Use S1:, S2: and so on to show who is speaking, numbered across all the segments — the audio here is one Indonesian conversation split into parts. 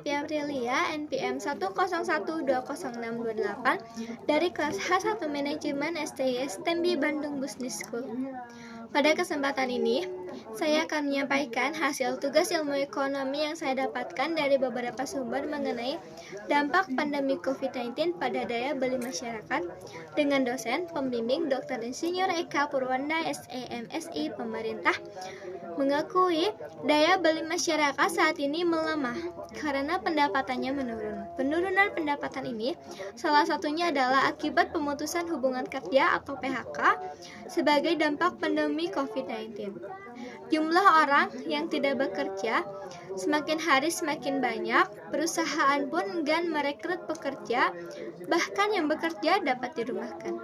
S1: Devi Aprilia, NPM 101202628 dari kelas H1 Manajemen STI STMB Bandung Business School. Pada kesempatan ini, saya akan menyampaikan hasil tugas ilmu ekonomi yang saya dapatkan dari beberapa sumber mengenai dampak pandemi COVID-19 pada daya beli masyarakat dengan dosen, pembimbing Dr. Insinyur Eka Purwanda, SEMSI. Pemerintah mengakui daya beli masyarakat saat ini melemah karena pendapatannya menurun. Penurunan pendapatan ini salah satunya adalah akibat pemutusan hubungan kerja atau PHK sebagai dampak pandemi COVID-19. Jumlah orang yang tidak bekerja semakin hari semakin banyak, perusahaan pun enggan merekrut pekerja, bahkan yang bekerja dapat dirumahkan.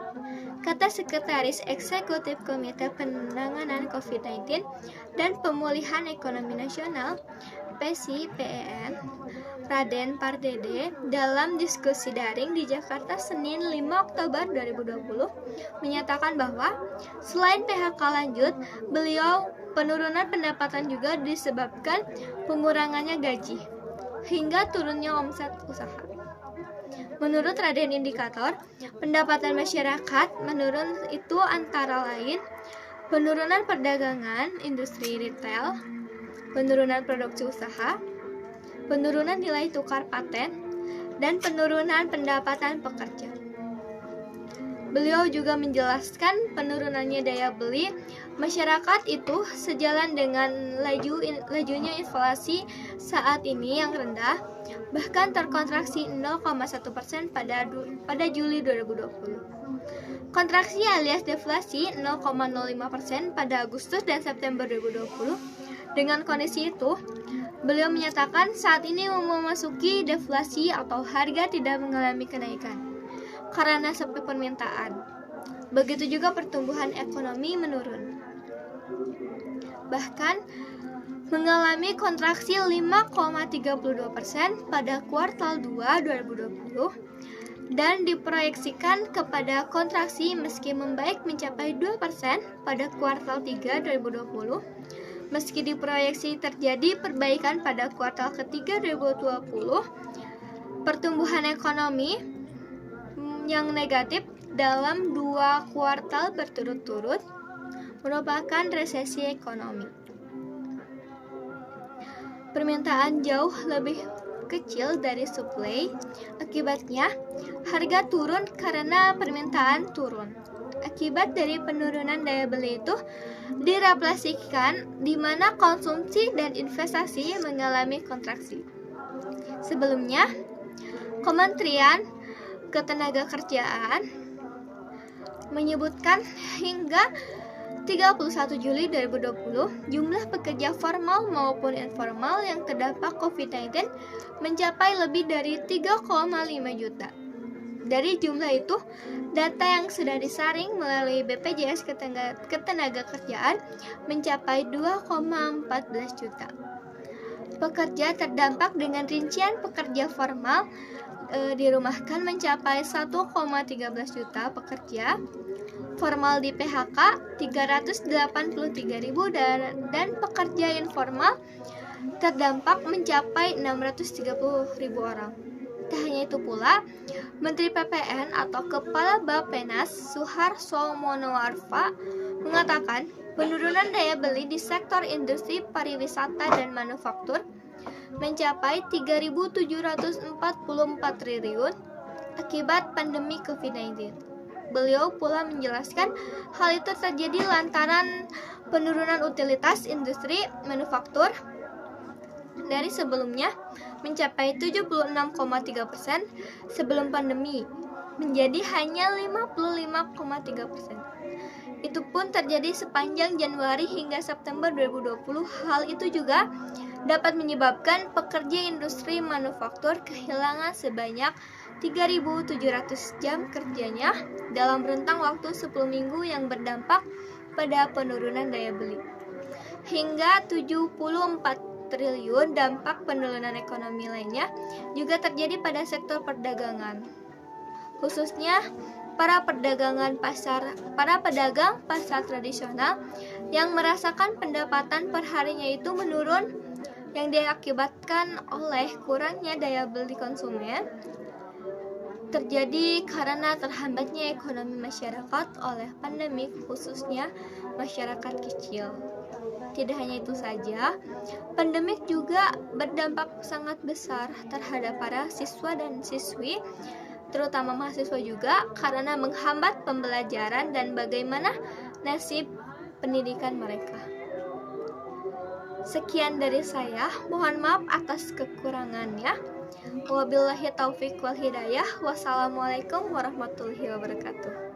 S1: Kata Sekretaris Eksekutif Komite Penanganan COVID-19 dan Pemulihan Ekonomi Nasional (PESI-PEN), Raden Pardede, dalam diskusi daring di Jakarta Senin 5 Oktober 2020 menyatakan bahwa selain PHK lanjut, beliau penurunan pendapatan juga disebabkan pengurangannya gaji hingga turunnya omset usaha. Menurut Raden, indikator pendapatan masyarakat menurun itu antara lain penurunan perdagangan, industri retail, penurunan produksi usaha, penurunan nilai tukar paten, dan penurunan pendapatan pekerja. Beliau juga menjelaskan penurunannya daya beli masyarakat itu sejalan dengan lajunya inflasi saat ini yang rendah, bahkan terkontraksi 0,1% pada Juli 2020. Kontraksi alias deflasi 0,05% pada Agustus dan September 2020. Dengan kondisi itu, beliau menyatakan saat ini memasuki deflasi atau harga tidak mengalami kenaikan karena sepi permintaan. Begitu juga pertumbuhan ekonomi menurun, bahkan mengalami kontraksi 5,32% pada kuartal 2 2020 dan diproyeksikan kepada kontraksi meski membaik mencapai 2% pada kuartal 3 2020. Meski diproyeksi terjadi perbaikan pada kuartal ketiga 2020, pertumbuhan ekonomi yang negatif dalam 2 kuartal berturut-turut merupakan resesi ekonomi. Permintaan jauh lebih kecil dari suplai, akibatnya harga turun karena permintaan turun. Akibat dari penurunan daya beli itu direfleksikan di mana konsumsi dan investasi mengalami kontraksi. Sebelumnya, Kementerian Ketenagakerjaan menyebutkan hingga 31 Juli 2020 jumlah pekerja formal maupun informal yang terdampak COVID-19 mencapai lebih dari 3,5 juta. Dari jumlah itu, data yang sudah disaring melalui BPJS Ketenagakerjaan mencapai 2,14 juta. Pekerja terdampak dengan rincian pekerja formal dirumahkan mencapai 1,13 juta pekerja, formal di PHK 383.000 dan pekerja informal terdampak mencapai 630.000 orang. Tak hanya itu pula, Menteri PPN atau Kepala Bappenas Suharso Monoarfa mengatakan penurunan daya beli di sektor industri pariwisata dan manufaktur mencapai 3.744 triliun akibat pandemi COVID-19. Beliau pula menjelaskan hal itu terjadi lantaran penurunan utilitas industri manufaktur dari sebelumnya mencapai 76,3% sebelum pandemi menjadi hanya 55,3%. Itu pun terjadi sepanjang Januari hingga September 2020. Hal itu juga dapat menyebabkan pekerja industri manufaktur kehilangan sebanyak 3.700 jam kerjanya dalam rentang waktu 10 minggu yang berdampak pada penurunan daya beli. Hingga 74 triliun dampak penurunan ekonomi lainnya juga terjadi pada sektor perdagangan. Khususnya para pedagang pasar tradisional yang merasakan pendapatan perharinya itu menurun yang diakibatkan oleh kurangnya daya beli konsumen terjadi karena terhambatnya ekonomi masyarakat oleh pandemi, khususnya masyarakat kecil. Tidak hanya itu saja, pandemik juga berdampak sangat besar terhadap para siswa dan siswi, terutama mahasiswa juga, karena menghambat pembelajaran dan bagaimana nasib pendidikan mereka. Sekian dari saya, mohon maaf atas kekurangannya. Wabillahi taufik wal hidayah. Wassalamualaikum warahmatullahi wabarakatuh.